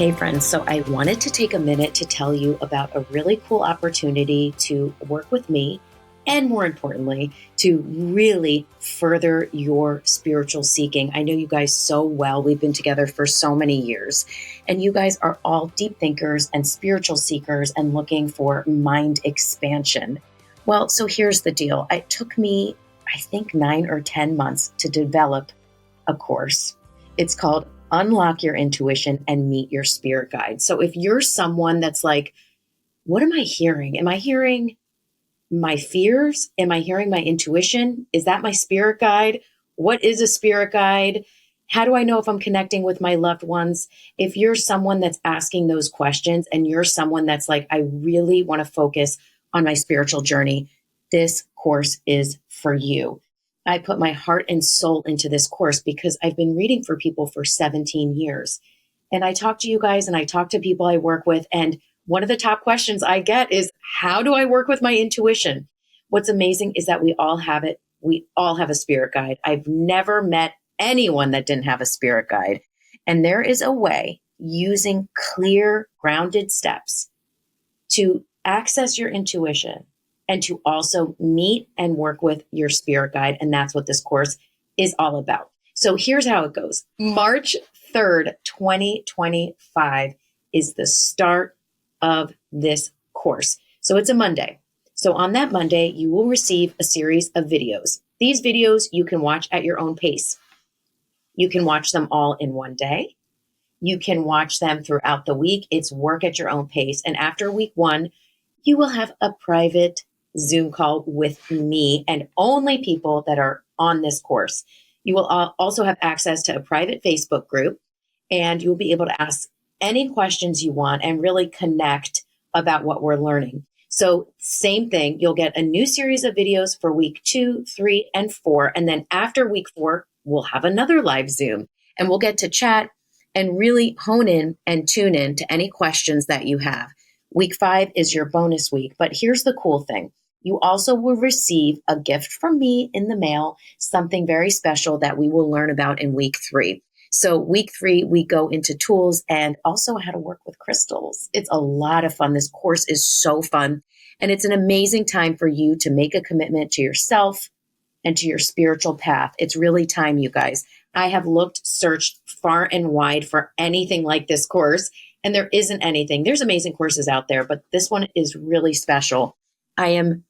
Hey friends, so I wanted to take a minute to tell you about a really cool opportunity to work with me and more importantly, to really further your spiritual seeking. I know you guys so well. We've been together for so many years, and you guys are all deep thinkers and spiritual seekers and looking for mind expansion. Well, so here's the deal. It took me, I think, 9 or 10 months to develop a course. It's called Unlock Your Intuition and Meet Your Spirit Guide. So if you're someone that's like, what am I hearing? Am I hearing my fears? Am I hearing my intuition? Is that my spirit guide? What is a spirit guide? How do I know if I'm connecting with my loved ones? If you're someone that's asking those questions and you're someone that's like, I really want to focus on my spiritual journey, this course is for you. I put my heart and soul into this course because I've been reading for people for 17 years. And I talk to you guys and I talk to people I work with. And one of the top questions I get is, how do I work with my intuition? What's amazing is that we all have it. We all have a spirit guide. I've never met anyone that didn't have a spirit guide. And there is a way using clear, grounded steps to access your intuition and to also meet and work with your spirit guide. And that's what this course is all about. So here's how it goes. March 3rd, 2025 is the start of this course. So it's a Monday. So on that Monday, you will receive a series of videos. These videos you can watch at your own pace. You can watch them all in one day. You can watch them throughout the week. It's work at your own pace. And after week 1, you will have a private Zoom call with me and only people that are on this course. You will also have access to a private Facebook group, and you'll be able to ask any questions you want and really connect about what we're learning. So same thing, you'll get a new series of videos for week 2, 3, and 4. And then after week 4, we'll have another live Zoom and we'll get to chat and really hone in and tune in to any questions that you have. Week 5 is your bonus week. But here's the cool thing. You also will receive a gift from me in the mail, something very special that we will learn about in week 3. So week 3, we go into tools and also how to work with crystals. It's a lot of fun. This course is so fun. And it's an amazing time for you to make a commitment to yourself and to your spiritual path. It's really time, you guys. I have searched far and wide for anything like this course, and there isn't anything. There's amazing courses out there, but this one is really special. I am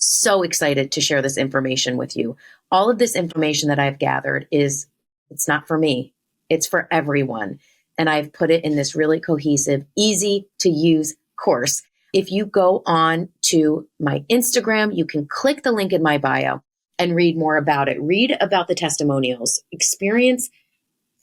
so excited to share this information with you. All of this information that I've gathered it's not for me. It's for everyone. And I've put it in this really cohesive, easy to use course. If you go on to my Instagram, you can click the link in my bio and read more about it. Read about the testimonials, experience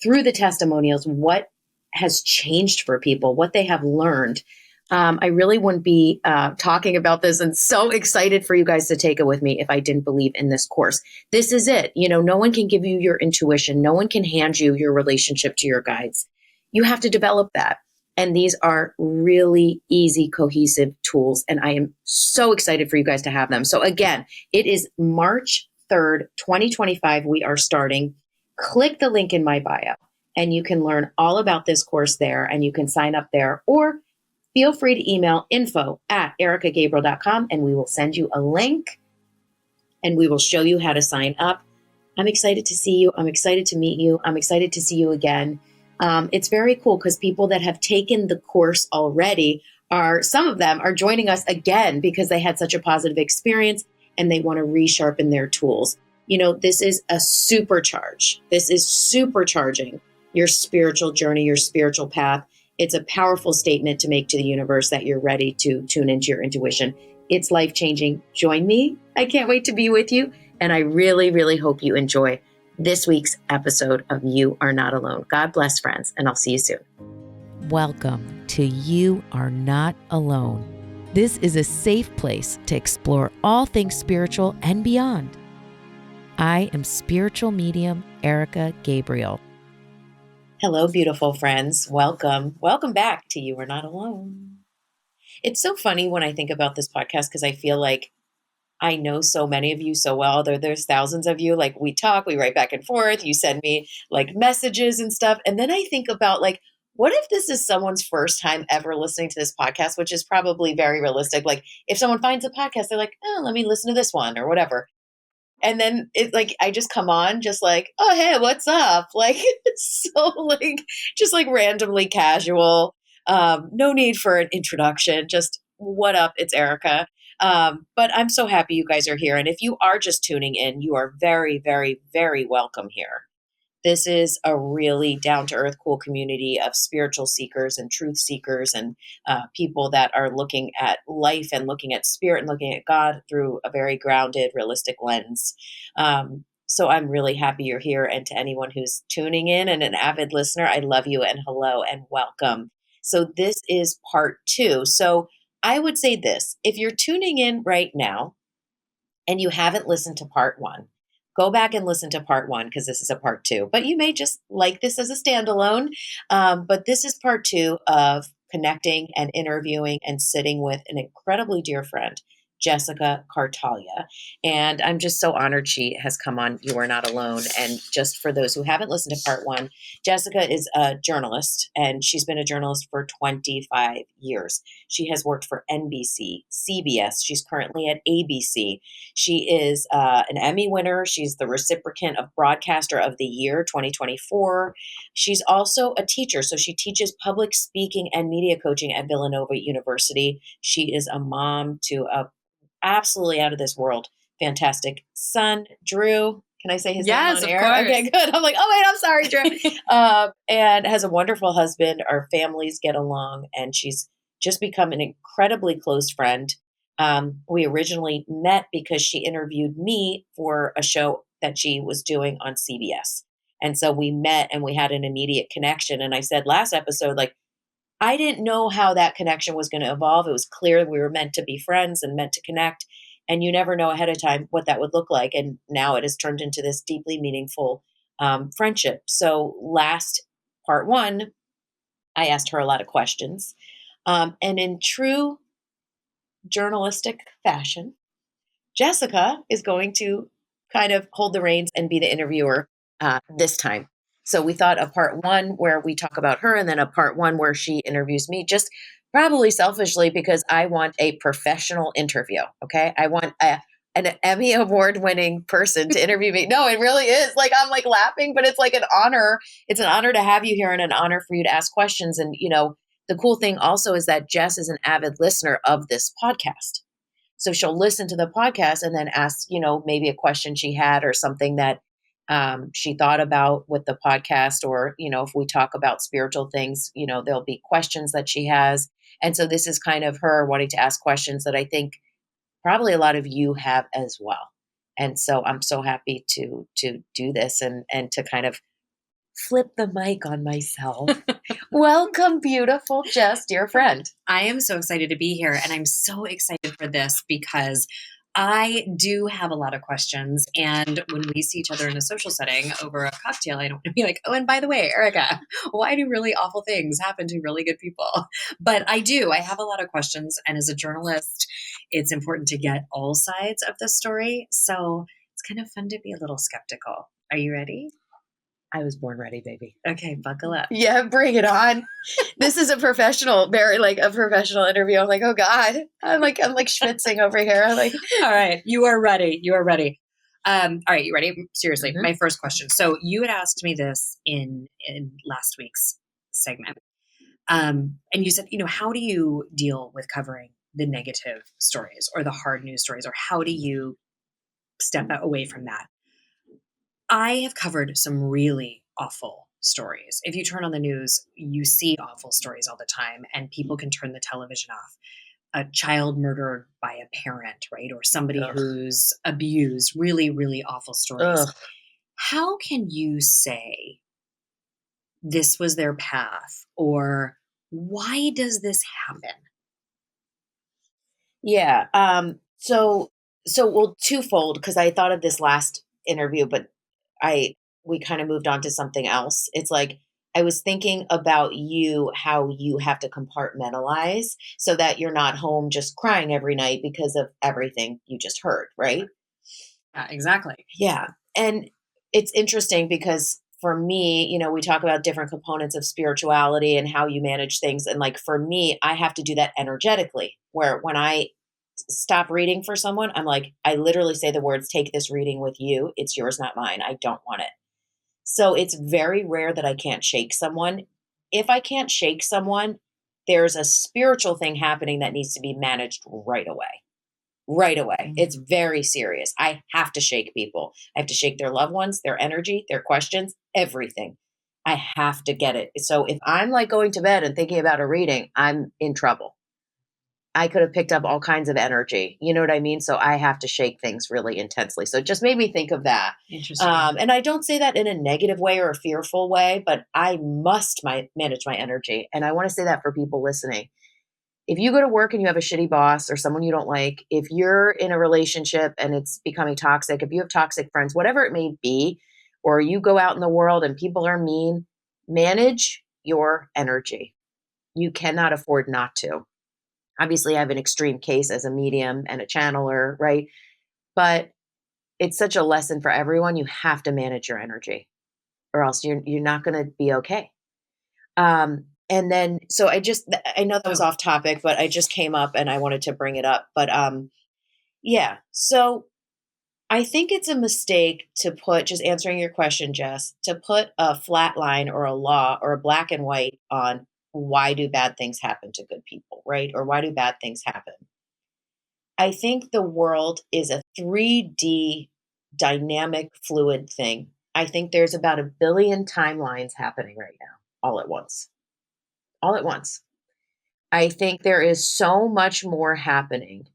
through the testimonials what has changed for people, what they have learned. I really wouldn't be talking about this and so excited for you guys to take it with me if I didn't believe in this course. This is it. No one can give you your intuition. No one can hand you your relationship to your guides. You have to develop that. And these are really easy, cohesive tools. And I am so excited for you guys to have them. So again, it is March 3rd, 2025. We are starting. Click the link in my bio and you can learn all about this course there and you can sign up there, or feel free to email info@erikagabriel.com and we will send you a link and we will show you how to sign up. I'm excited to see you. I'm excited to meet you. I'm excited to see you again. It's very cool because people that have taken the course already some of them are joining us again because they had such a positive experience and they want to resharpen their tools. This is a supercharge. This is supercharging your spiritual journey, your spiritual path. It's a powerful statement to make to the universe that you're ready to tune into your intuition. It's life-changing. Join me. I can't wait to be with you. And I really, really hope you enjoy this week's episode of You Are Not Alone. God bless, friends, and I'll see you soon. Welcome to You Are Not Alone. This is a safe place to explore all things spiritual and beyond. I am spiritual medium Erika Gabriel. Hello, beautiful friends. Welcome. Welcome back to You Are Not Alone. It's so funny when I think about this podcast because I feel like I know so many of you so well. There's thousands of you. Like we talk, we write back and forth. You send me like messages and stuff. And then I think about like, what if this is someone's first time ever listening to this podcast, which is probably very realistic. Like if someone finds a podcast, they're like, oh, let me listen to this one or whatever. And then it's like, I just come on just like, oh, hey, what's up? Like, it's so like, just like randomly casual. No need for an introduction. Just what up? It's Erica. But I'm so happy you guys are here. And if you are just tuning in, you are very, very, very welcome here. This is a really down to earth, cool community of spiritual seekers and truth seekers and people that are looking at life and looking at spirit and looking at God through a very grounded, realistic lens. So I'm really happy you're here. And to anyone who's tuning in and an avid listener, I love you and hello and welcome. So this is part 2. So I would say this, if you're tuning in right now and you haven't listened to part 1, go back and listen to part 1 because this is a part 2. But you may just like this as a standalone. But this is part 2 of connecting and interviewing and sitting with an incredibly dear friend, Jessica Kartalija. And I'm just so honored she has come on You Are Not Alone. And just for those who haven't listened to part 1, Jessica is a journalist, and she's been a journalist for 25 years. She has worked for NBC, CBS. She's currently at ABC. She is an Emmy winner. She's the recipient of Broadcaster of the Year 2024. She's also a teacher. So she teaches public speaking and media coaching at Villanova University. She is a mom to a absolutely out of this world fantastic son, Drew. Can I say his name on air? Course. Okay, good. I'm like, oh wait, I'm sorry, Drew. And has a wonderful husband. Our families get along, and she's just become an incredibly close friend. We originally met because she interviewed me for a show that she was doing on CBS. And so we met and we had an immediate connection. And I said last episode, like, I didn't know how that connection was going to evolve. It was clear we were meant to be friends and meant to connect. And you never know ahead of time what that would look like. And now it has turned into this deeply meaningful friendship. So last part 1, I asked her a lot of questions. And in true journalistic fashion, Jessica is going to kind of hold the reins and be the interviewer this time. So we thought a part 1 where we talk about her, and then a part 1 where she interviews me, just probably selfishly because I want a professional interview. Okay. I want an Emmy award winning person to interview me. No, it really is. Like, I'm like laughing, but it's like an honor. It's an honor to have you here and an honor for you to ask questions. And, you know, the cool thing also is that Jess is an avid listener of this podcast. So she'll listen to the podcast and then ask, you know, maybe a question she had or something that she thought about with the podcast. Or, you know, if we talk about spiritual things, you know, there'll be questions that she has. And so this is kind of her wanting to ask questions that I think probably a lot of you have as well. And so I'm so happy to do this and to kind of flip the mic on myself. Welcome, beautiful Jess, dear friend. I am so excited to be here, and I'm so excited for this because I do have a lot of questions. And when we see each other in a social setting over a cocktail, I don't want to be like, oh, and by the way, Erica, why do really awful things happen to really good people? But I do. I have a lot of questions. And as a journalist, it's important to get all sides of the story. So it's kind of fun to be a little skeptical. Are you ready? I was born ready, baby. Okay, buckle up. Yeah, bring it on. This is a professional, very like a professional interview. I'm like, oh God. I'm like schwitzing over here. I'm like, all right, you are ready. You are ready. All right, you ready? Seriously, Mhm. My first question. So you had asked me this in last week's segment. And you said, you know, how do you deal with covering the negative stories or the hard news stories, or how do you step away from that? I have covered some really awful stories. If you turn on the news, you see awful stories all the time, and people can turn the television off. A child murdered by a parent, right? Or somebody Ugh. who's abused, really, really awful stories. Ugh. How can you say this was their path, or why does this happen? Yeah. So well, twofold, because I thought of this last interview, but we kind of moved on to something else. It's like I was thinking about you, how you have to compartmentalize so that you're not home just crying every night because of everything you just heard, right? Yeah, exactly. Yeah. And it's interesting because for me, we talk about different components of spirituality and how you manage things. And like for me, I have to do that energetically, where when I stop reading for someone, I'm like, I literally say the words, take this reading with you. It's yours, not mine. I don't want it. So it's very rare that I can't shake someone. If I can't shake someone, there's a spiritual thing happening that needs to be managed right away. Right away. It's very serious. I have to shake people. I have to shake their loved ones, their energy, their questions, everything. I have to get it. So if I'm like going to bed and thinking about a reading, I'm in trouble. I could have picked up all kinds of energy. You know what I mean? So I have to shake things really intensely. So it just made me think of that. Interesting. And I don't say that in a negative way or a fearful way, but I must manage my energy. And I want to say that for people listening. If you go to work and you have a shitty boss or someone you don't like, if you're in a relationship and it's becoming toxic, if you have toxic friends, whatever it may be, or you go out in the world and people are mean, manage your energy. You cannot afford not to. Obviously, I have an extreme case as a medium and a channeler, right? But it's such a lesson for everyone. You have to manage your energy or else you're not going to be okay. And then, so I know that was off topic, but I just came up and I wanted to bring it up. But yeah, so I think it's a mistake to put, just answering your question, Jess, to put a flat line or a law or a black and white on why do bad things happen to good people, right? Or why do bad things happen? I think the world is a 3D dynamic fluid thing. I think there's about 1 billion timelines happening right now, all at once. All at once. I think there is so much more happening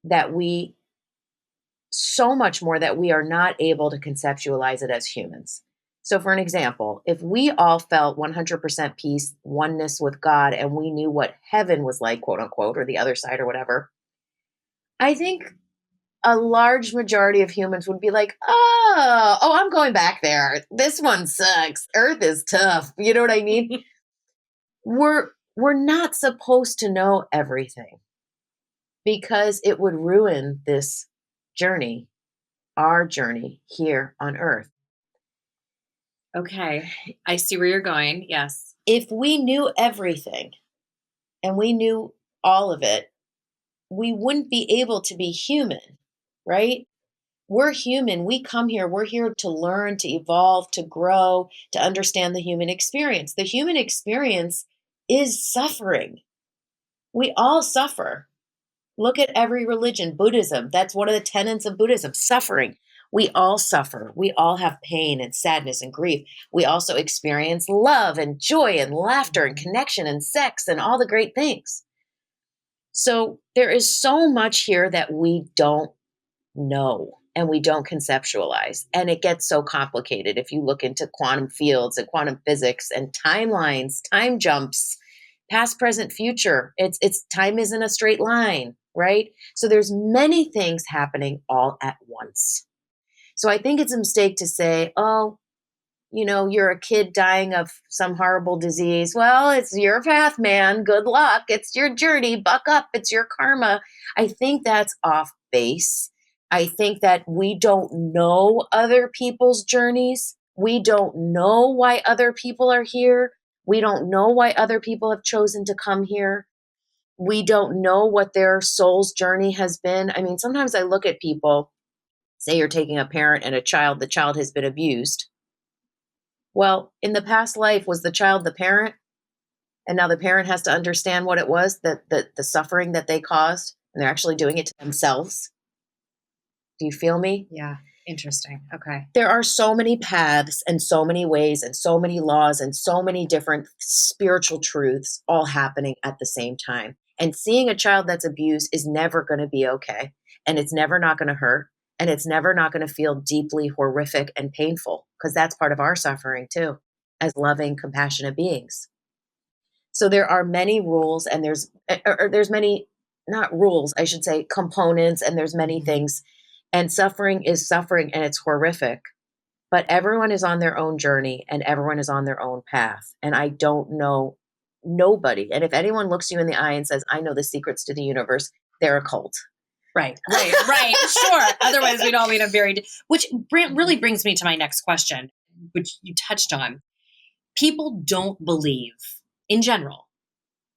that we are not able to conceptualize it as humans. So for an example, if we all felt 100% peace, oneness with God, and we knew what heaven was like, quote unquote, or the other side or whatever, I think a large majority of humans would be like, oh, I'm going back there. This one sucks. Earth is tough. You know what I mean? We're not supposed to know everything because it would ruin this journey, our journey here on Earth. Okay. I see where you're going. Yes. If we knew everything and we knew all of it, we wouldn't be able to be human, right? We're human. We come here. We're here to learn, to evolve, to grow, to understand the human experience. The human experience is suffering. We all suffer. Look at every religion, Buddhism. That's one of the tenets of Buddhism, suffering. We all suffer. We all have pain and sadness and grief. We also experience love and joy and laughter and connection and sex and all the great things. So there is so much here that we don't know and we don't conceptualize. And it gets so complicated if you look into quantum fields and quantum physics and timelines, time jumps, past, present, future. It's time isn't a straight line, right? So there's many things happening all at once. So I think it's a mistake to say, oh, you're a kid dying of some horrible disease. Well, it's your path, man. Good luck. It's your journey. Buck up. It's your karma. I think that's off base. I think that we don't know other people's journeys. We don't know why other people are here. We don't know why other people have chosen to come here. We don't know what their soul's journey has been. I mean, sometimes I look at people, say you're taking a parent and a child, the child has been abused. Well, in the past life, was the child the parent? And now the parent has to understand what it was, that the suffering that they caused, and they're actually doing it to themselves. Do you feel me? Yeah. Interesting. Okay. There are so many paths and so many ways and so many laws and so many different spiritual truths all happening at the same time. And seeing a child that's abused is never going to be okay. And it's never not going to hurt. And it's never not going to feel deeply horrific and painful, because that's part of our suffering too, as loving, compassionate beings. So there are many rules, and there's many, not rules, I should say, components, and there's many things. And suffering is suffering, and it's horrific. But everyone is on their own journey, and everyone is on their own path. And I don't know nobody. And if anyone looks you in the eye and says, I know the secrets to the universe, they're a cult. Right. Sure. Otherwise, we'd all be in a which really brings me to my next question, which you touched on. People don't believe, in general,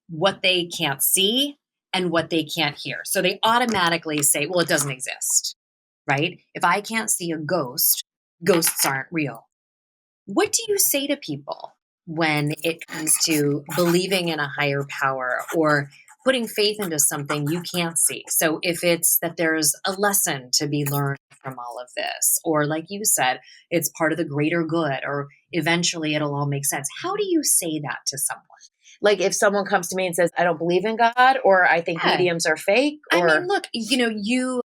what they can't see and what they can't hear. So they automatically say, well, it doesn't exist, right? If I can't see a ghost, ghosts aren't real. What do you say to people when it comes to believing in a higher power or putting faith into something you can't see? So if it's that there's a lesson to be learned from all of this, or like you said, it's part of the greater good, or eventually it'll all make sense. How do you say that to someone? Like if someone comes to me and says, I don't believe in God, or I think mediums are fake, or I mean, look,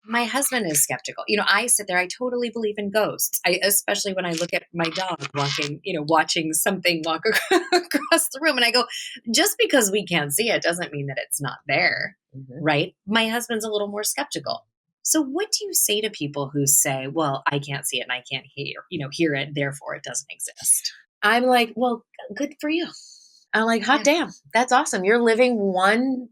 my husband is skeptical. I sit there, I totally believe in ghosts. Especially when I look at my dog watching something walk across the room. And I go, just because we can't see it doesn't mean that it's not there. Mhm. Right. My husband's a little more skeptical. So what do you say to people who say, well, I can't see it and I can't hear it, therefore it doesn't exist? I'm like, well, good for you. I'm like, hot damn, that's awesome. You're living one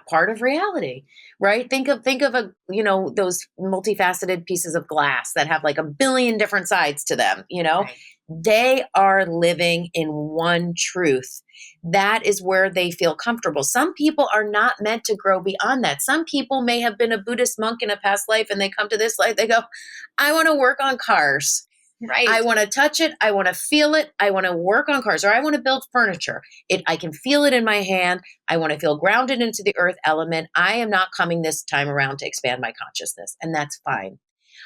part of reality, right? Think of those multifaceted pieces of glass that have like a billion different sides to them, Right. They are living in one truth. That is where they feel comfortable. Some people are not meant to grow beyond that. Some people may have been a Buddhist monk in a past life and they come to this life, they go, I want to work on cars. Right. I want to touch it. I want to feel it. I want to work on cars, or I want to build furniture. I can feel it in my hand. I want to feel grounded into the earth element. I am not coming this time around to expand my consciousness, and that's fine.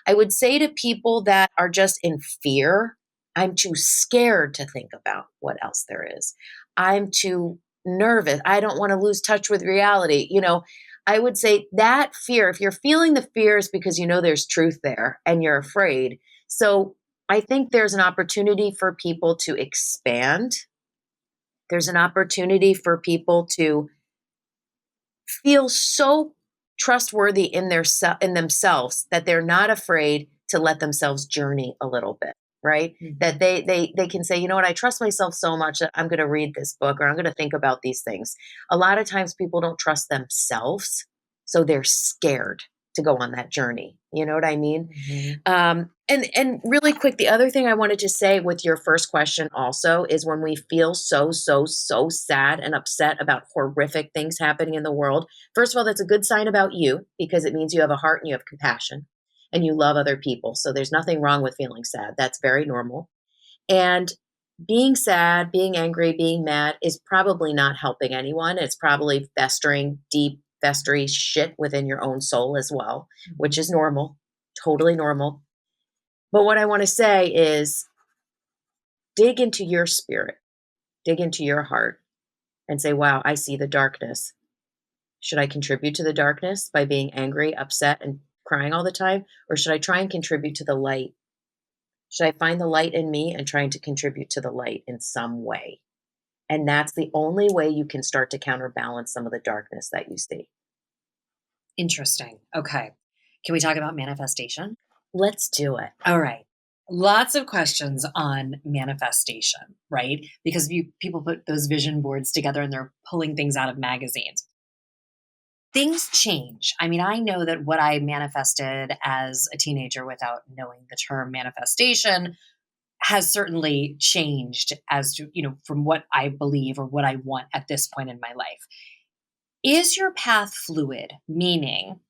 I would say to people that are just in fear, I'm too scared to think about what else there is. I'm too nervous. I don't want to lose touch with reality. I would say that fear, if you're feeling the fear, is because there's truth there and you're afraid. So I think there's an opportunity for people to expand. There's an opportunity for people to feel so trustworthy in themselves that they're not afraid to let themselves journey a little bit, right? Mhm. That they can say, you know what, I trust myself so much that I'm going to read this book or I'm going to think about these things. A lot of times people don't trust themselves, so they're scared to go on that journey. You know what I mean? Mhm. And really quick, the other thing I wanted to say with your first question also is when we feel so sad and upset about horrific things happening in the world, first of all, that's a good sign about you because it means you have a heart and you have compassion and you love other people. So there's nothing wrong with feeling sad. That's very normal. And being sad, being angry, being mad is probably not helping anyone. It's probably festering deep, festery shit within your own soul as well, which is normal, totally normal. But what I want to say is dig into your spirit, dig into your heart, and say, wow, I see the darkness. Should I contribute to the darkness by being angry, upset, and crying all the time? Or should I try and contribute to the light? Should I find the light in me and trying to contribute to the light in some way? And that's the only way you can start to counterbalance some of the darkness that you see. Interesting. Okay. Can we talk about manifestation? Let's do it. All right. Lots of questions on manifestation, right? Because people put those vision boards together and they're pulling things out of magazines. Things change. I mean, I know that what I manifested as a teenager without knowing the term manifestation has certainly changed as to, from what I believe or what I want at this point in my life. Is your path fluid? Meaning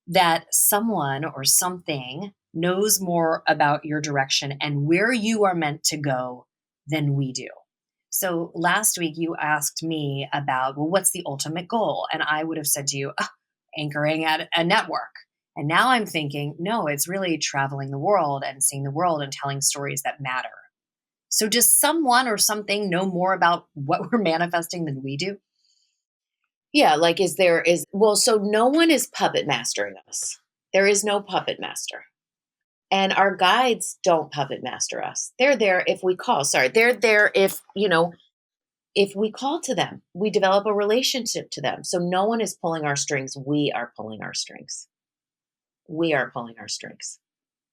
that someone or something knows more about your direction and where you are meant to go than we do. So last week you asked me about, well, what's the ultimate goal? And I would have said to you, anchoring at a network. And now I'm thinking, no, it's really traveling the world and seeing the world and telling stories that matter. So does someone or something know more about what we're manifesting than we do? Yeah, like so no one is puppet mastering us. There is no puppet master. And our guides don't puppet master us. They're there if we call. Sorry, they're there if we call to them. We develop a relationship to them. So no one is pulling our strings. We are pulling our strings. We are pulling our strings.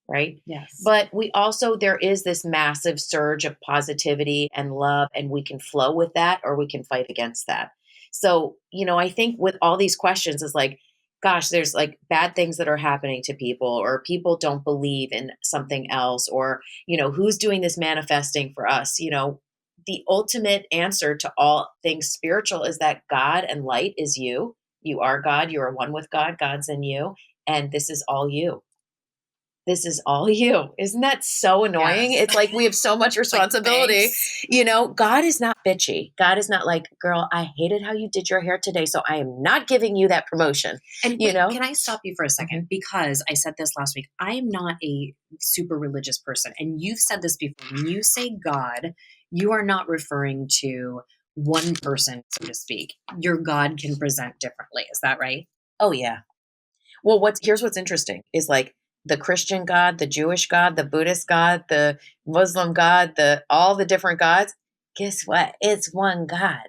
Right? Yes. But there is this massive surge of positivity and love, and we can flow with that or we can fight against that. So, I think with all these questions is like, gosh, there's like bad things that are happening to people, or people don't believe in something else, or, who's doing this manifesting for us? The ultimate answer to all things spiritual is that God and light is you. You are God. You are one with God. God's in you. And this is all you. This is all you. Isn't that so annoying? Yes. It's like we have so much responsibility. thanks. God is not bitchy. God is not like, girl, I hated how you did your hair today, so I am not giving you that promotion. And You wait, know? can I stop you for a second? Because I said this last week. I am not a super religious person. And you've said this before. When you say God, you are not referring to one person, so to speak. Your God can present differently. Is that right? Oh yeah. Well, here's what's interesting is like the Christian God, the Jewish God, the Buddhist God, the Muslim God, all the different gods. Guess what? It's one God.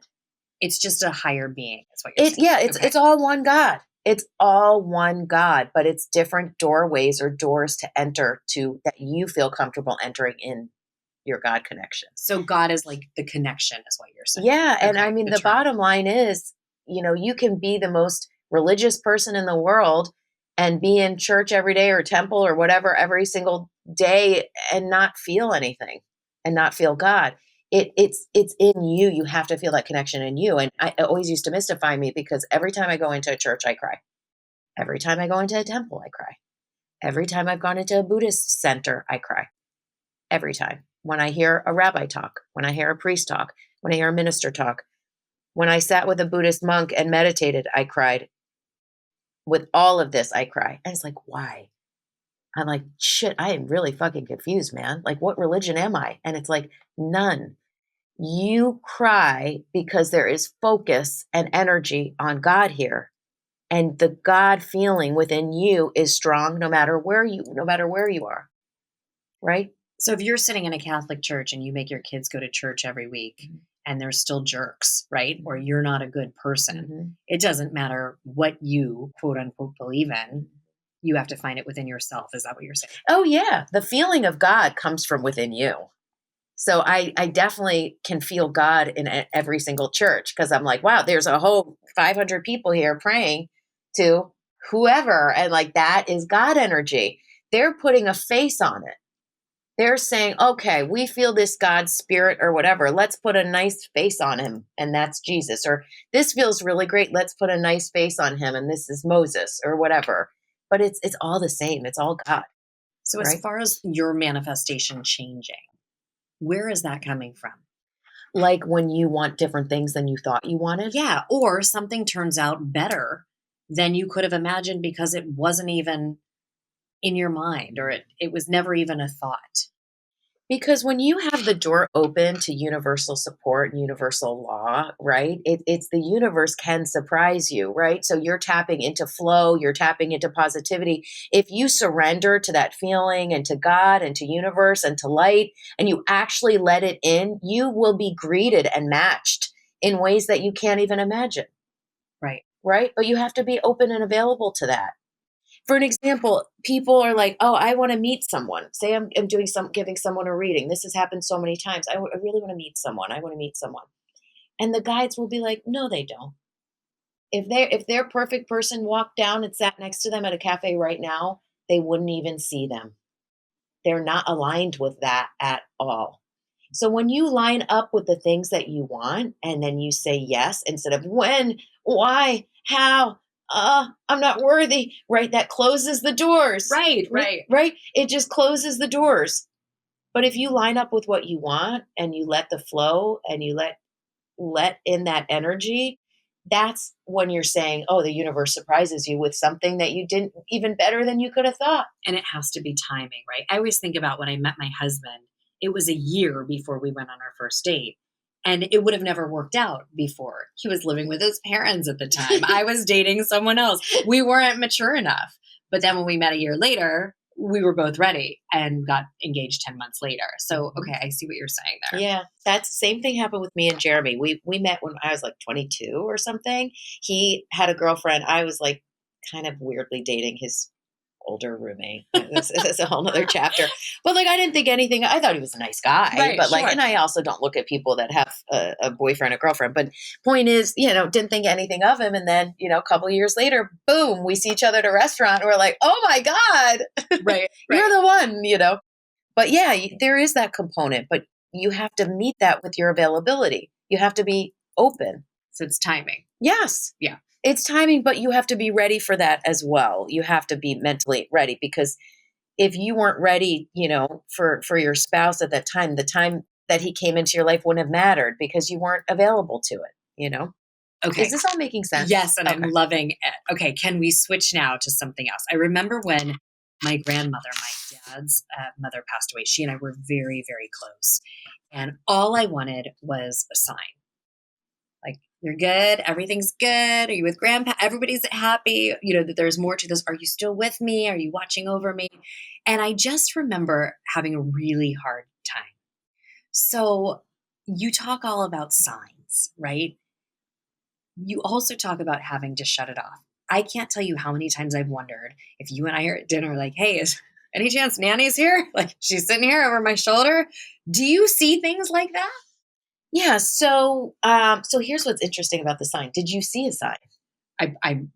It's just a higher being, is what you're saying. It's all one God. It's all one God, but it's different doorways or doors to enter to that you feel comfortable entering in your God connection. So God is like the connection, is what you're saying. Yeah. And Okay, I mean, the term. bottom line is, you can be the most religious person in the world and be in church every day or temple or whatever every single day and not feel anything and not feel God. It's in you. You have to feel that connection in you. And it always used to mystify me because every time I go into a church, I cry. Every time I go into a temple, I cry. Every time I've gone into a Buddhist center, I cry. Every time. When I hear a rabbi talk, when I hear a priest talk, when I hear a minister talk, when I sat with a Buddhist monk and meditated, I cried. With all of this, I cry. And it's like, why? I'm like, shit, I am really fucking confused, man. Like, what religion am I? And it's like, none. You cry because there is focus and energy on God here. And the God feeling within you is strong no matter where you are. Right? So if you're sitting in a Catholic church and you make your kids go to church every week and they're still jerks, right? Or you're not a good person, it doesn't matter what you quote unquote believe in. You have to find it within yourself. Is that what you're saying? Oh yeah. The feeling of God comes from within you. So I definitely can feel God in every single church because I'm like, wow, there's a whole 500 people here praying to whoever. And like, that is God energy. They're putting a face on it. They're saying, okay, we feel this God spirit or whatever. Let's put a nice face on him. And that's Jesus. Or this feels really great. Let's put a nice face on him. And this is Moses or whatever. But it's all the same. It's all God. So as far as your manifestation changing, where is that coming from? Like when you want different things than you thought you wanted? Yeah. Or something turns out better than you could have imagined because it wasn't even in your mind, or it was never even a thought. Because when you have the door open to universal support and universal law, right? It's the universe can surprise you, right? So you're tapping into flow, you're tapping into positivity. If you surrender to that feeling and to God and to universe and to light, and you actually let it in, you will be greeted and matched in ways that you can't even imagine. Right. Right? But you have to be open and available to that. For an example, people are like, oh, I want to meet someone. Say I'm giving someone a reading. This has happened so many times. I really want to meet someone. I want to meet someone. And the guides will be like, no, they don't. If their perfect person walked down and sat next to them at a cafe right now, they wouldn't even see them. They're not aligned with that at all. So when you line up with the things that you want and then you say yes instead of when, why, how, I'm not worthy, right? That closes the doors. Right. Right? It just closes the doors. But if you line up with what you want and you let the flow and you let in that energy, that's when you're saying, oh, the universe surprises you with something that you didn't even better than you could have thought. And it has to be timing, right? I always think about when I met my husband, it was a year before we went on our first date. And it would have never worked out before. He was living with his parents at the time. I was dating someone else. We weren't mature enough. But then when we met a year later, we were both ready and got engaged 10 months later. So, okay, I see what you're saying there. Yeah, that's the same thing happened with me and Jeremy. We met when I was like 22 or something. He had a girlfriend. I was like kind of weirdly dating his older roommate. This is a whole nother chapter. But like, I didn't think anything. I thought he was a nice guy. Right, but like, sure. and I also don't look at people that have a boyfriend or girlfriend. But point is, didn't think anything of him. And then, a couple of years later, boom, we see each other at a restaurant. And we're like, oh my God, Right. you're the one, But yeah, there is that component. But you have to meet that with your availability. You have to be open. So it's timing. Yes. Yeah. It's timing, but you have to be ready for that as well. You have to be mentally ready, because if you weren't ready, for your spouse at that time, the time that he came into your life wouldn't have mattered because you weren't available to it, Okay. Is this all making sense? Yes, and Okay. I'm loving it. Okay, can we switch now to something else? I remember when my grandmother, my dad's mother, passed away. She and I were very, very close. And all I wanted was a sign. Like, you're good. Everything's good. Are you with grandpa? Everybody's happy. That there's more to this. Are you still with me? Are you watching over me? And I just remember having a really hard time. So you talk all about signs, right? You also talk about having to shut it off. I can't tell you how many times I've wondered if you and I are at dinner, like, hey, is any chance Nanny's here? Like, she's sitting here over my shoulder. Do you see things like that? Yeah. So here's what's interesting about the sign. Did you see a sign?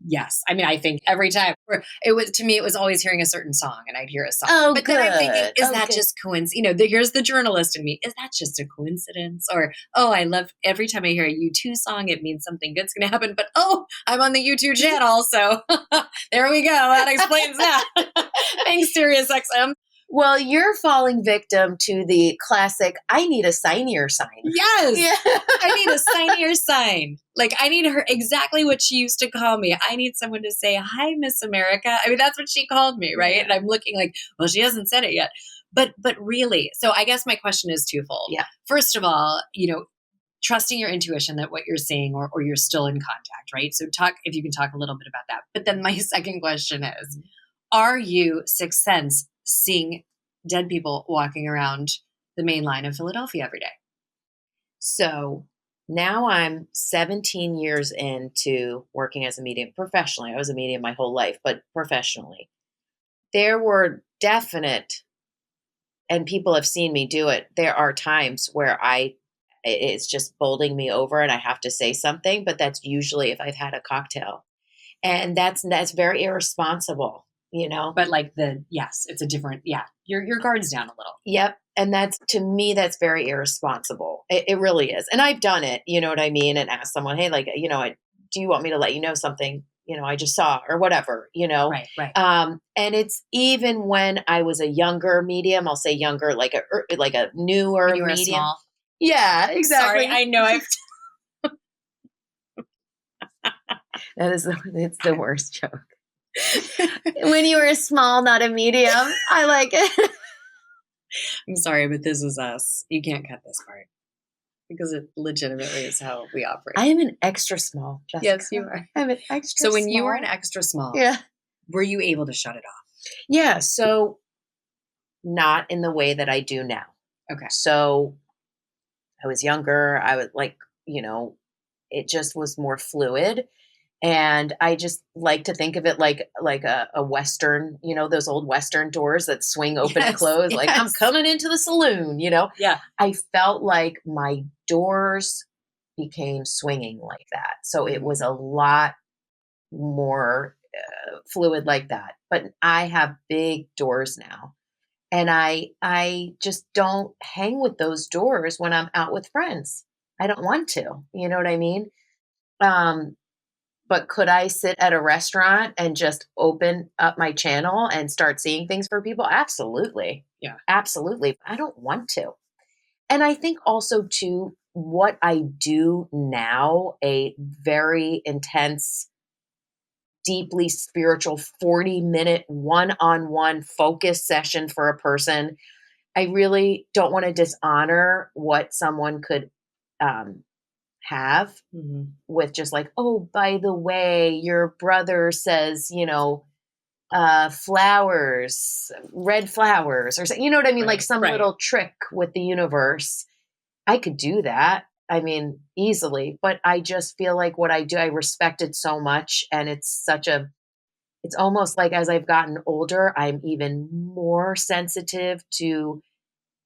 Yes. I mean, I think every time it was always hearing a certain song, and I'd hear a song. Oh, but good. then I'm thinking, is that good. just coincidence? Here's the journalist in me. Is that just a coincidence? Or, I love every time I hear a U2 song, it means something good's going to happen. But, I'm on the U2 channel. So there we go. That explains that. Thanks, Sirius XM. Well, you're falling victim to the classic, I need a signier sign. Yes. Yeah. I need a signier sign. Like, I need her exactly what she used to call me. I need someone to say, hi, Miss America. I mean, that's what she called me, right? Yeah. And I'm looking like, well, she hasn't said it yet. But really, so I guess my question is twofold. Yeah. First of all, trusting your intuition that what you're seeing or you're still in contact, right? So if you can talk a little bit about that. But then my second question is, are you Sixth Sense seeing dead people walking around the main line of Philadelphia every day? So now I'm 17 years into working as a medium professionally. I was a medium my whole life, but professionally. There were definite, and people have seen me do it, there are times where it's just bowling me over and I have to say something, but that's usually if I've had a cocktail. And that's very irresponsible, But like it's a different, your guard's down a little. Yep. And to me, that's very irresponsible. It really is. And I've done it, you know what I mean? And asked someone, hey, like, do you want me to let you know something, I just saw or whatever, Right. And it's even when I was a younger medium, I'll say younger, like a newer when you were medium. Small. Yeah, exactly. Sorry, I know I've it's the worst joke. When you were a small, not a medium. I like it. I'm sorry, but this is us. You can't cut this part because it legitimately is how we operate. I am an extra small, Jessica. Yes, you are. I'm an extra small. So when you were an extra small, were you able to shut it off? Yeah. So not in the way that I do now. Okay. So I was younger. I was like, it just was more fluid. And I just like to think of it like a Western, those old Western doors that swing open and close. Like, I'm coming into the saloon, Yeah. I felt like my doors became swinging like that. So it was a lot more fluid like that. But I have big doors now. And I just don't hang with those doors when I'm out with friends. I don't want to, you know what I mean? But could I sit at a restaurant and just open up my channel and start seeing things for people? Absolutely. Yeah. Absolutely. I don't want to. And I think also too, what I do now, a very intense, deeply spiritual 40-minute one-on-one focus session for a person, I really don't want to dishonor what someone could have with just like, oh, by the way, your brother says, flowers, red flowers, or you know what I mean? Right, like some little trick with the universe. I could do that. I mean, easily, but I just feel like what I do, I respect it so much. And it's it's almost like as I've gotten older, I'm even more sensitive to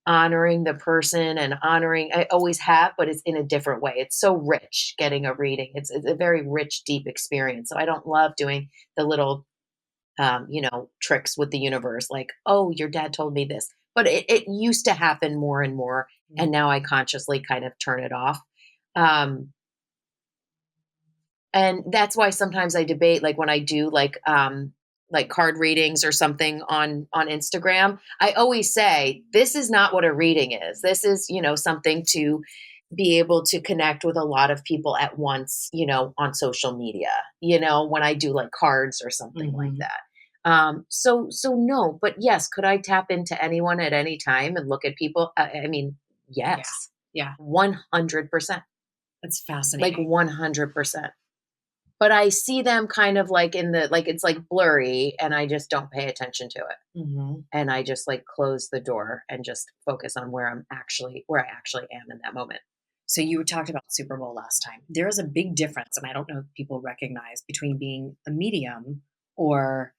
honoring the person and honoring, I always have, but it's in a different way. It's so rich getting a reading. It's a very rich, deep experience. So I don't love doing the little, tricks with the universe, like, oh, your dad told me this. But it used to happen more and more. And now I consciously kind of turn it off. Um, and that's why sometimes I debate, like when I do like card readings or something on Instagram, I always say, this is not what a reading is. This is, something to be able to connect with a lot of people at once, on social media, when I do like cards or something like that. So no, but yes, could I tap into anyone at any time and look at people? I mean, yes. Yeah. 100%. That's Like fascinating. 100%. But I see them kind of like it's like blurry, and I just don't pay attention to it. And I just like close the door and just focus on where I actually am in that moment. So you talked about Super Bowl last time. There is a big difference, and I don't know if people recognize, between being a medium or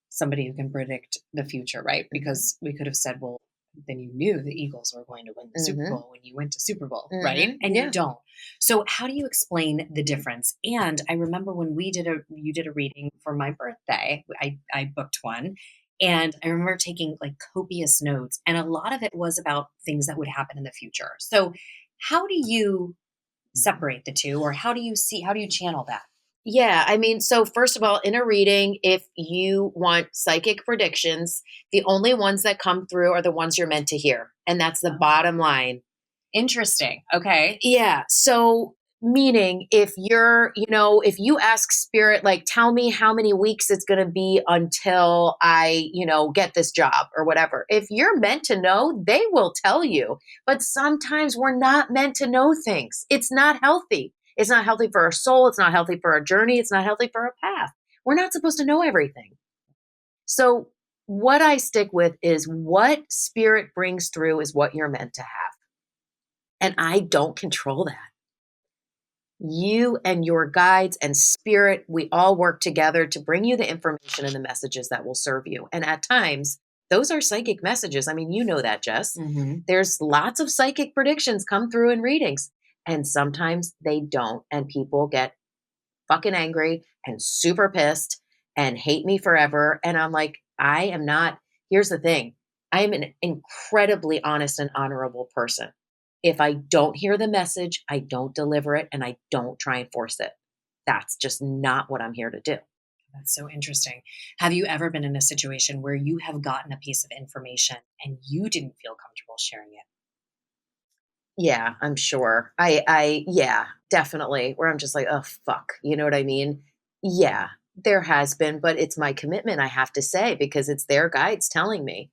somebody who can predict the future, right? Because we could have said, well, then you knew the Eagles were going to win the Super Bowl when you went to Super Bowl, right? And you don't. So how do you explain the difference? And I remember when you did a reading for my birthday, I booked one. And I remember taking like copious notes, and a lot of it was about things that would happen in the future. So how do you separate the two, or how do you channel that? Yeah, I mean, so first of all, in a reading, if you want psychic predictions, the only ones that come through are the ones you're meant to hear. And that's the bottom line. Interesting. Okay. Yeah. So, meaning if if you ask spirit, like, tell me how many weeks it's going to be until I, get this job or whatever. If you're meant to know, they will tell you. But sometimes we're not meant to know things. It's not healthy. It's not healthy for our soul. It's not healthy for our journey. It's not healthy for our path. We're not supposed to know everything. So, what I stick with is what spirit brings through is what you're meant to have. And I don't control that. You and your guides and spirit, we all work together to bring you the information and the messages that will serve you. And at times, those are psychic messages. I mean, you know that, Jess. There's lots of psychic predictions come through in readings, and sometimes they don't. And people get fucking angry and super pissed and hate me forever. And I'm like, I am not. Here's the thing, I am an incredibly honest and honorable person. If I don't hear the message, I don't deliver it, and I don't try and force it. That's just not what I'm here to do. That's so interesting. Have you ever been in a situation where you have gotten a piece of information and you didn't feel comfortable sharing it? Yeah, I'm sure. Yeah, definitely. Where I'm just like, oh, fuck. You know what I mean? Yeah, there has been, but it's my commitment, I have to say, because it's their guides telling me.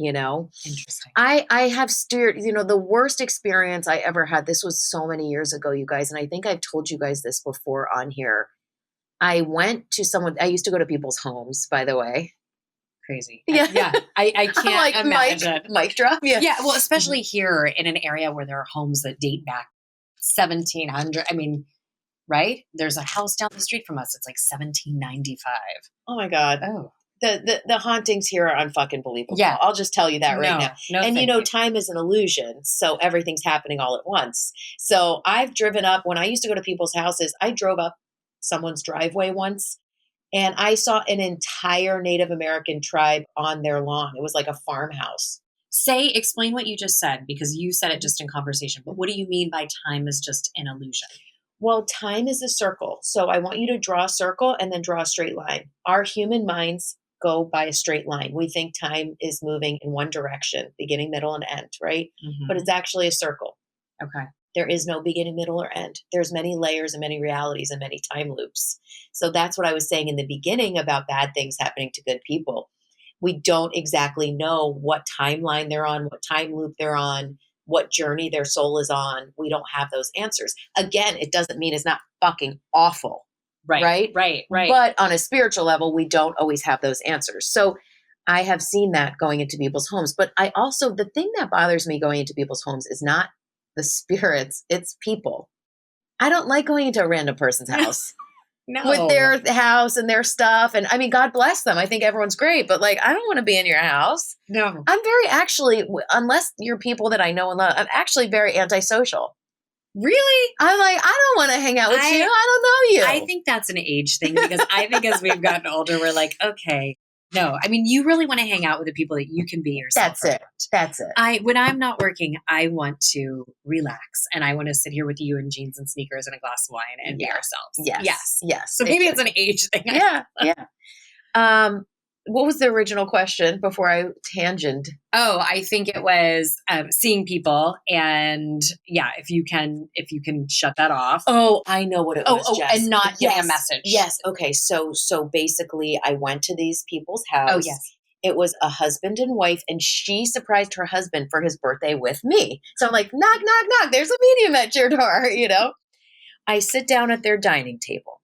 Interesting. I have steered, the worst experience I ever had. This was so many years ago, you guys. And I think I've told you guys this before on here. I went to I used to go to people's homes, by the way. Crazy. Yeah. I can't like imagine. Mic drop. Yeah. Yeah. Well, especially here in an area where there are homes that date back 1700. I mean, right? There's a house down the street from us. It's like 1795. Oh my God. Oh. The hauntings here are unfucking believable. Yeah. I'll just tell you that right now. No, and time is an illusion. So everything's happening all at once. So I've driven up, when I used to go to people's houses, I drove up someone's driveway once, and I saw an entire Native American tribe on their lawn. It was like a farmhouse. Explain what you just said, because you said it just in conversation, but what do you mean by time is just an illusion? Well, time is a circle. So I want you to draw a circle and then draw a straight line. Our human minds go by a straight line. We think time is moving in one direction, beginning, middle, and end, right? But it's actually a circle. Okay. There is no beginning, middle, or end. There's many layers and many realities and many time loops. So that's what I was saying in the beginning about bad things happening to good people. We don't exactly know what timeline they're on, what time loop they're on, what journey their soul is on. We don't have those answers. Again, it doesn't mean it's not fucking awful. Right. But on a spiritual level, we don't always have those answers. So I have seen that going into people's homes. But I also, the thing that bothers me going into people's homes is not the spirits, it's people. I don't like going into a random person's house. with their house and their stuff. And I mean, God bless them. I think everyone's great, but like, I don't want to be in your house. No. I'm very unless you're people that I know and love, I'm actually very antisocial. Really? I'm like, I don't want to hang out with you. I don't know you. I think that's an age thing because I think as we've gotten older, we're like, okay, no. I mean, you really want to hang out with the people that you can be yourself. That's it. When I'm not working, I want to relax and I want to sit here with you in jeans and sneakers and a glass of wine and be ourselves. Yes. So maybe it's an age thing. Yeah. What was the original question before I tangent? Oh, I think it was seeing people, and if you can shut that off. Oh, I know what it was. Jess. And not getting a message. Yes. Okay. So basically, I went to these people's house. Oh, yes. It was a husband and wife, and she surprised her husband for his birthday with me. So I'm like, knock, knock, knock. There's a medium at your door. I sit down at their dining table.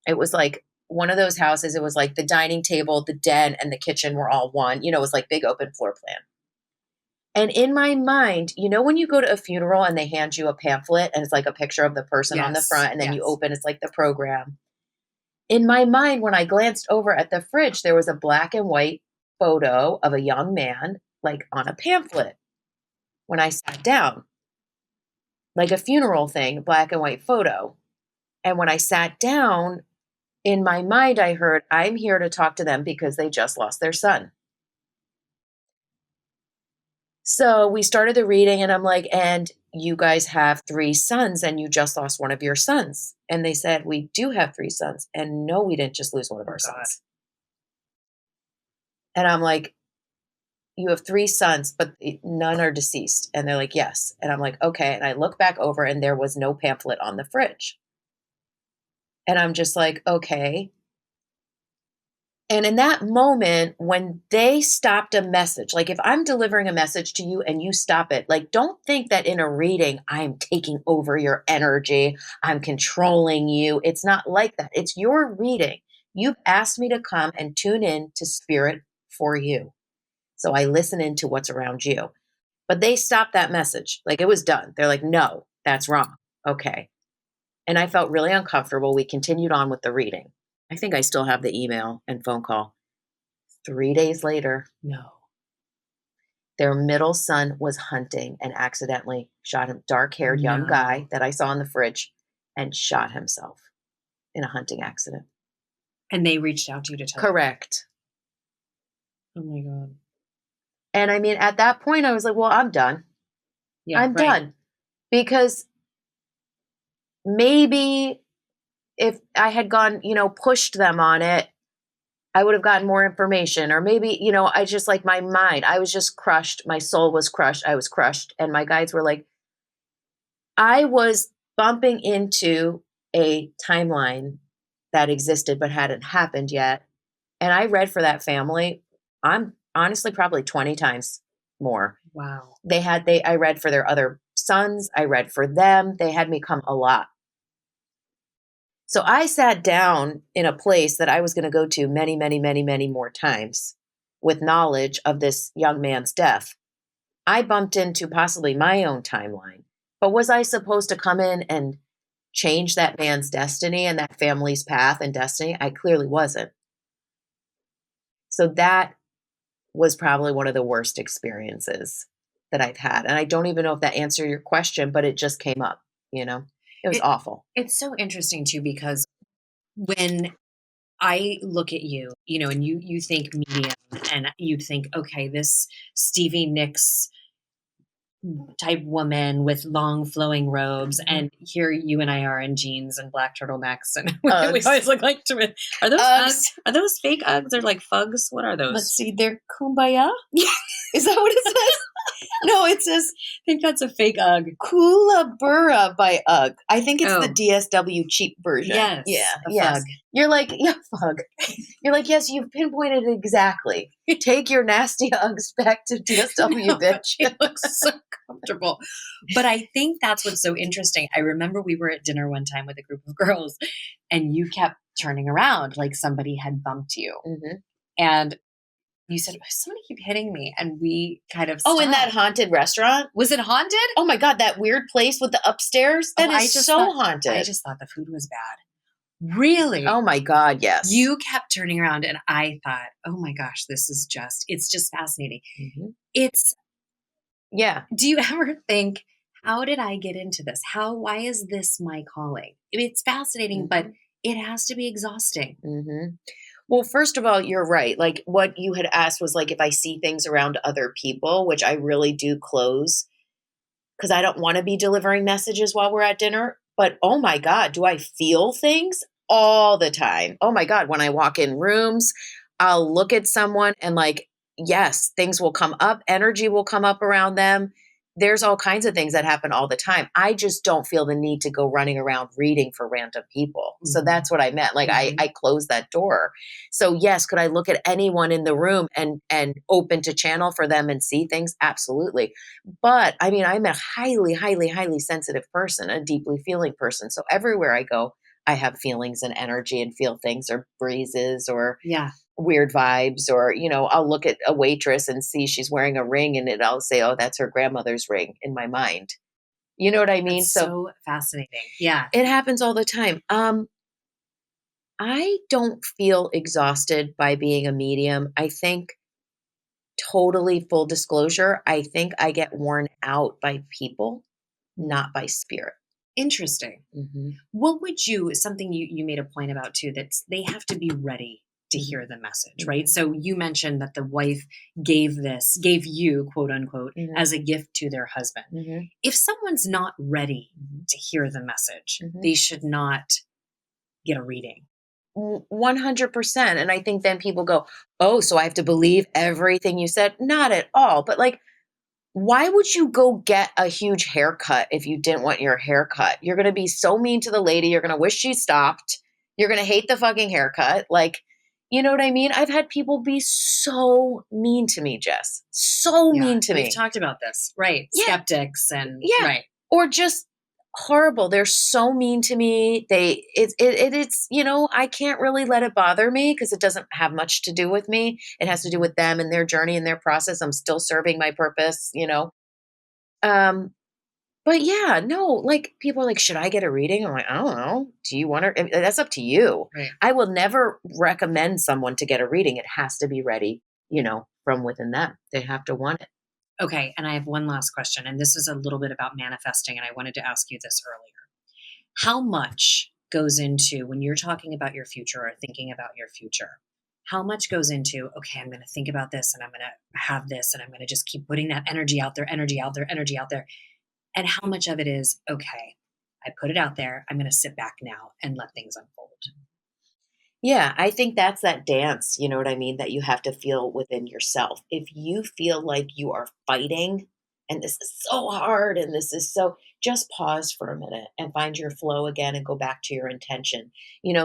It was like one of those houses. It was like the dining table, the den, and the kitchen were all one. It was like big open floor plan. And in my mind, when you go to a funeral and they hand you a pamphlet and it's like a picture of the person on the front and then you open, it's like the program. In my mind, when I glanced over at the fridge, there was a black and white photo of a young man, like on a pamphlet. When I sat down, like a funeral thing, black and white photo. And when I sat down, in my mind, I heard, I'm here to talk to them because they just lost their son. So we started the reading and I'm like, and you guys have 3 sons and you just lost one of your sons. And they said, we do have 3 sons. And no, we didn't just lose one of our sons. And I'm like, you have 3 sons, but none are deceased. And they're like, yes. And I'm like, okay. And I look back over and there was no pamphlet on the fridge. And I'm just like, okay. And in that moment, when they stopped a message, like if I'm delivering a message to you and you stop it, like don't think that in a reading, I'm taking over your energy, I'm controlling you. It's not like that. It's your reading. You've asked me to come and tune in to spirit for you. So I listen into what's around you. But they stopped that message. Like it was done. They're like, no, that's wrong. Okay. And I felt really uncomfortable. We continued on with the reading. I think I still have the email and phone call. 3 days later, their middle son was hunting and accidentally shot him. Dark-haired young guy that I saw in the fridge and shot himself in a hunting accident. And they reached out to you to tell Correct. You. Oh my God. And I mean, at that point, I was like, well, I'm done. Yeah, I'm done. Because maybe if I had gone, pushed them on it, I would have gotten more information. Or maybe, I just like my mind, I was just crushed. My soul was crushed. I was crushed. And my guides were like, I was bumping into a timeline that existed but hadn't happened yet. And I read for that family. I'm honestly probably 20 times more. Wow. I read for their other sons. I read for them. They had me come a lot. So I sat down in a place that I was going to go to many, many, many, many more times with knowledge of this young man's death. I bumped into possibly my own timeline. But was I supposed to come in and change that man's destiny and that family's path and destiny? I clearly wasn't. So that was probably one of the worst experiences that I've had. And I don't even know if that answered your question, but it just came up, It was awful. It's so interesting too, because when I look at you, and you think medium and you think, okay, this Stevie Nicks type woman with long flowing robes, and here you and I are in jeans and black turtlenecks, and we always look like are those Uggs? Are those fake Uggs or like Fugs? What are those? Let's see, they're Kumbaya. Is that what it says? No, it says, I think that's a fake Ugg. Kookaburra by Ugg. I think it's the DSW cheap version. Yes. Yeah. Fug. You're like, Fug. You're like, yes, you've pinpointed it exactly. Take your nasty Uggs back to DSW, bitch. It looks so comfortable. But I think that's what's so interesting. I remember we were at dinner one time with a group of girls and you kept turning around like somebody had bumped you. Mm-hmm. And you said, somebody keep hitting me. And we kind of stopped. Oh, in that haunted restaurant? Was it haunted? Oh my God, that weird place with the upstairs? That is so haunted. I just thought the food was bad. Really? Oh my God, yes. You kept turning around and I thought, oh my gosh, it's just fascinating. Mm-hmm. It's, Yeah. do you ever think, how did I get into this? Why is this my calling? I mean, it's fascinating, but it has to be exhausting. Mm-hmm. Well, first of all, you're right. Like what you had asked was like if I see things around other people, which I really do close because I don't want to be delivering messages while we're at dinner. But oh my God, do I feel things all the time? Oh my God, when I walk in rooms, I'll look at someone and like, yes, things will come up, energy will come up around them. There's all kinds of things that happen all the time. I just don't feel the need to go running around reading for random people. So that's what I meant. Like I closed that door. So yes, could I look at anyone in the room and open to channel for them and see things? Absolutely. But I mean, I'm a highly, highly, highly sensitive person, a deeply feeling person. So everywhere I go, I have feelings and energy and feel things or breezes or weird vibes. Or, I'll look at a waitress and see she's wearing a ring and I'll say, oh, that's her grandmother's ring in my mind. You know what I mean? That's so fascinating. Yeah. It happens all the time. I don't feel exhausted by being a medium. I think totally full disclosure, I think I get worn out by people, not by spirit. Interesting. What would something you made a point about too, that they have to be ready to hear the message, right? So you mentioned that the wife gave you, quote unquote, as a gift to their husband. If someone's not ready to hear the message, they should not get a reading. 100%. And I think then people go, oh, so I have to believe everything you said? Not at all. But like, why would you go get a huge haircut if you didn't want your haircut? You're going to be so mean to the lady. You're going to wish she stopped. You're going to hate the fucking haircut. Like, you know what I mean? I've had people be so mean to me, Jess. So mean to me. We've talked about this, right? Yeah. Skeptics and right. Or just horrible. They're so mean to me. It's I can't really let it bother me because it doesn't have much to do with me. It has to do with them and their journey and their process. I'm still serving my purpose, But yeah, no, like people are like, should I get a reading? I'm like, I don't know. Do you want to? That's up to you. Right. I will never recommend someone to get a reading. It has to be ready, from within them. They have to want it. Okay. And I have one last question. And this is a little bit about manifesting. And I wanted to ask you this earlier. How much goes into when you're talking about your future or thinking about your future? How much goes into, okay, I'm going to think about this and I'm going to have this and I'm going to just keep putting that energy out there, energy out there, energy out there. And how much of it is, okay, I put it out there. I'm going to sit back now and let things unfold. Yeah, I think that's that dance, you know what I mean, that you have to feel within yourself. If you feel like you are fighting and this is so hard and just pause for a minute and find your flow again and go back to your intention.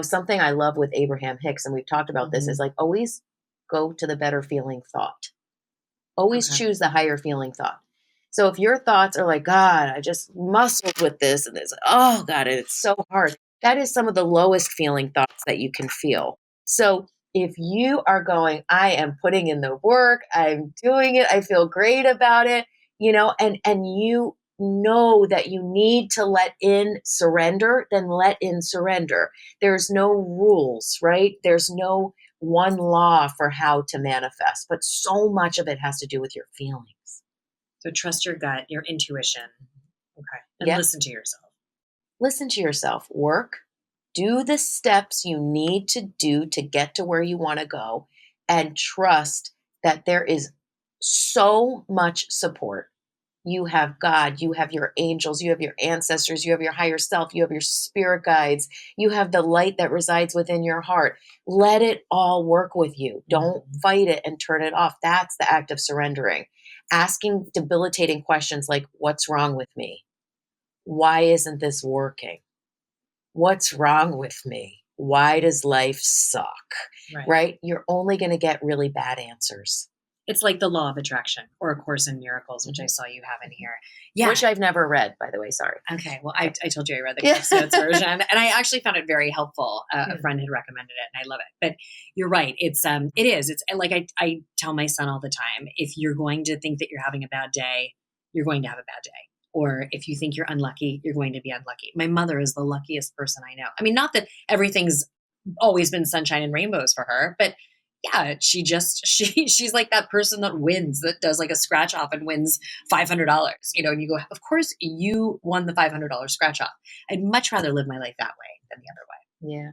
Something I love with Abraham Hicks, and we've talked about this, is like always go to the better feeling thought. Always choose the higher feeling thought. So if your thoughts are like, God, I just muscled with this and this, oh God, it's so hard. That is some of the lowest feeling thoughts that you can feel. So if you are going, I am putting in the work, I'm doing it, I feel great about it, and you know that you need to let in surrender, then let in surrender. There's no rules, right? There's no one law for how to manifest, but so much of it has to do with your feelings. So trust your gut, your intuition. Okay. And listen to yourself. Listen to yourself. Work. Do the steps you need to do to get to where you want to go, and trust that there is so much support. You have God, you have your angels, you have your ancestors, you have your higher self, you have your spirit guides, you have the light that resides within your heart. Let it all work with you. Don't fight it and turn it off. That's the act of surrendering. Asking debilitating questions like, what's wrong with me? Why isn't this working? What's wrong with me? Why does life suck? Right? You're only going to get really bad answers. It's like the law of attraction or A Course in Miracles, which I saw you have in here. Yeah. Which I've never read, by the way. Sorry. Okay. Well, I told you I read the Cliff Notes version and I actually found it very helpful. A friend had recommended it and I love it. But you're right. It is. It's like I tell my son all the time, if you're going to think that you're having a bad day, you're going to have a bad day. or if you think you're unlucky, you're going to be unlucky. My mother is the luckiest person I know. I mean, not that everything's always been sunshine and rainbows for her, but yeah, she's like that person that wins, that does like a scratch off and wins $500, and you go, of course you won the $500 scratch off. I'd much rather live my life that way than the other way. Yeah.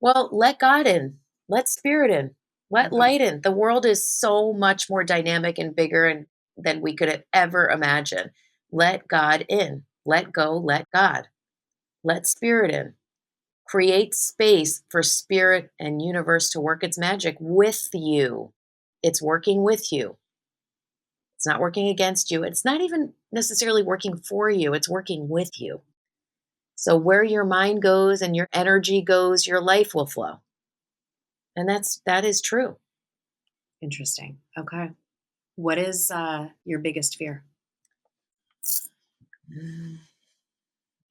Well, let God in, let spirit in, let light in. The world is so much more dynamic and bigger than we could have ever imagined. Let God in, let go, let God, let spirit in. Create space for spirit and universe to work its magic with you. It's working with you. It's not working against you. It's not even necessarily working for you. It's working with you. So where your mind goes and your energy goes, your life will flow. And that is true. Interesting. Okay. What is your biggest fear?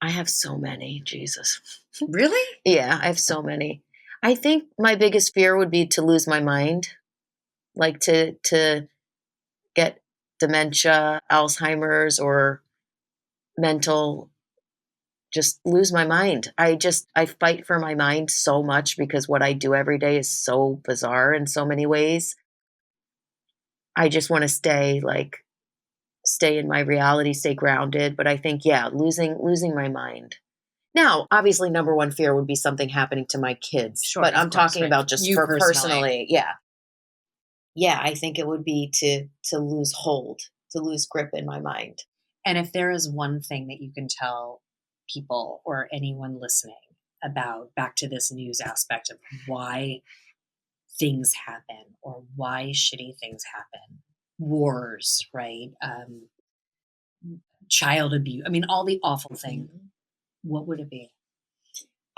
I have so many, Jesus. Really? Yeah, I have so many. I think my biggest fear would be to lose my mind, like to get dementia, Alzheimer's, or mental, just lose my mind. I fight for my mind so much because what I do every day is so bizarre in so many ways. I just want to stay in my reality, stay grounded. But I think, yeah, losing my mind. Now, obviously, number one fear would be something happening to my kids. Sure, but of I'm course, talking right. about just You for personally. personally. Yeah. Yeah, I think it would be to lose hold, to lose grip in my mind. And if there is one thing that you can tell people or anyone listening about, back to this news aspect of why things happen or why shitty things happen, wars, right? Child abuse. I mean, all the awful things. Mhm. What would it be?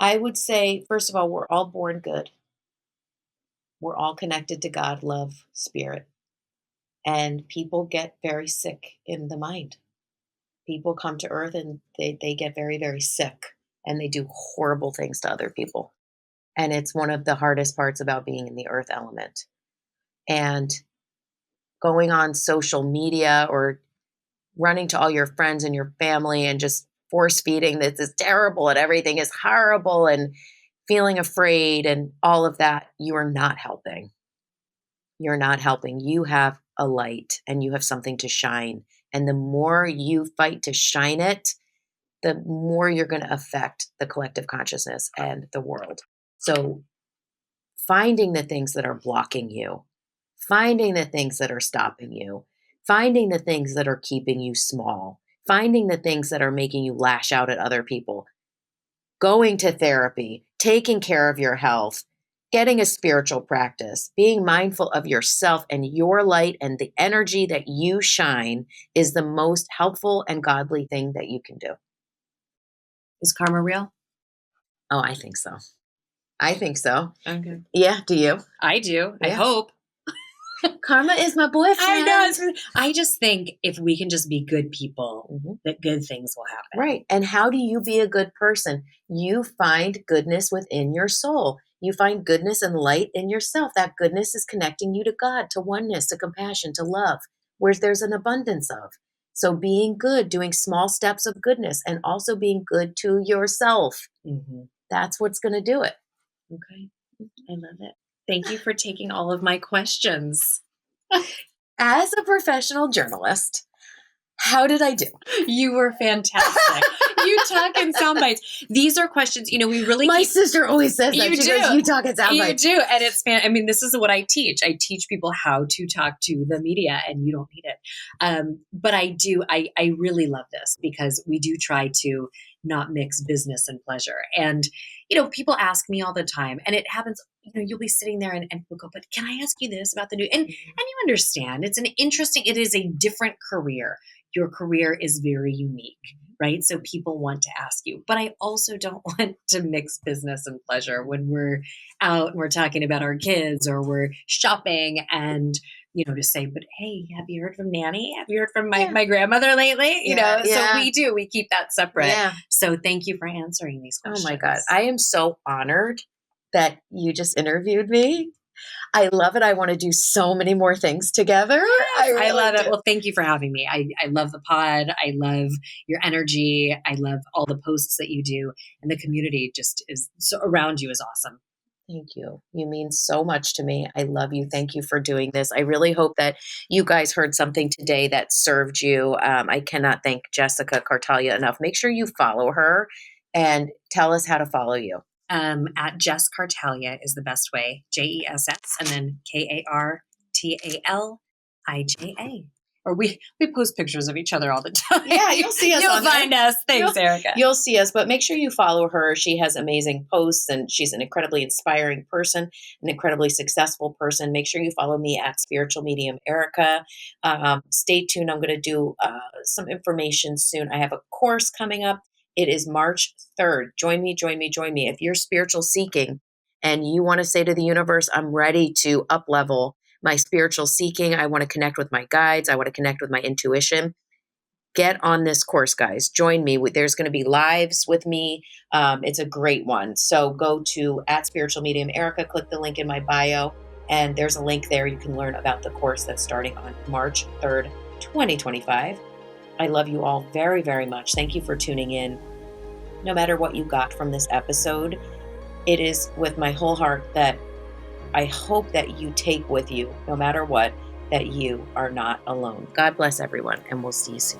I would say, first of all, we're all born good. We're all connected to God, love, spirit. And people get very sick in the mind. People come to earth and they get very, very sick and they do horrible things to other people. And it's one of the hardest parts about being in the earth element. And going on social media or running to all your friends and your family and just force feeding this is terrible and everything is horrible and feeling afraid and all of that, you are not helping. You're not helping. You have a light and you have something to shine. And the more you fight to shine it, the more you're going to affect the collective consciousness and the world. So finding the things that are blocking you, finding the things that are stopping you, finding the things that are keeping you small, finding the things that are making you lash out at other people, going to therapy, taking care of your health, getting a spiritual practice, being mindful of yourself and your light and the energy that you shine is the most helpful and godly thing that you can do. Is karma real? Oh, I think so. I think so. Okay. Yeah, do you? I do. I Yeah. hope. Karma is my boyfriend. I know. I just think if we can just be good people, that good things will happen. Right. And how do you be a good person? You find goodness within your soul. You find goodness and light in yourself. That goodness is connecting you to God, to oneness, to compassion, to love, where there's an abundance of. So being good, doing small steps of goodness, and also being good to yourself. That's what's going to do it. Okay. I love it. Thank you for taking all of my questions. As a professional journalist, how did I do? You were fantastic. You talk in sound bites. These are questions, we really My sister always says that. She goes, you talk in sound bites. You do. And it's this is what I teach. I teach people how to talk to the media, and you don't need it. But I really love this because we do try to not mix business and pleasure. And, people ask me all the time, and it happens, you'll be sitting there and people go, but can I ask you this about the new, and you understand, it is a different career. Your career is very unique, right? So people want to ask you, but I also don't want to mix business and pleasure when we're out and we're talking about our kids or we're shopping and, to say, but hey, have you heard from Nanny? Have you heard from my grandmother lately? So we keep that separate. Yeah. So thank you for answering these questions. Oh my God. I am so honored that you just interviewed me. I love it. I want to do so many more things together. Yes, I love it. Do. Well, thank you for having me. I love the pod. I love your energy. I love all the posts that you do, and the community just is so around you is awesome. Thank you. You mean so much to me. I love you. Thank you for doing this. I really hope that you guys heard something today that served you. I cannot thank Jessica Kartalija enough. Make sure you follow her and tell us how to follow you. At Jess Kartalija is the best way. JESS and then KARTALIJA. Or we post pictures of each other all the time. Yeah, you'll see us. You'll find us. Thanks, Erika. You'll see us, but make sure you follow her. She has amazing posts, and she's an incredibly inspiring person, an incredibly successful person. Make sure you follow me at Spiritual Medium Erika. Stay tuned. I'm going to do some information soon. I have a course coming up. It is March 3rd. Join me. If you're spiritual seeking and you want to say to the universe, I'm ready to up level my spiritual seeking. I want to connect with my guides. I want to connect with my intuition. Get on this course, guys. Join me. There's going to be lives with me. It's a great one. So go to at Spiritual Medium Erika, click the link in my bio, and there's a link there. You can learn about the course that's starting on March 3rd, 2025. I love you all very, very much. Thank you for tuning in. No matter what you got from this episode, it is with my whole heart that I hope that you take with you, no matter what, that you are not alone. God bless everyone, and we'll see you soon.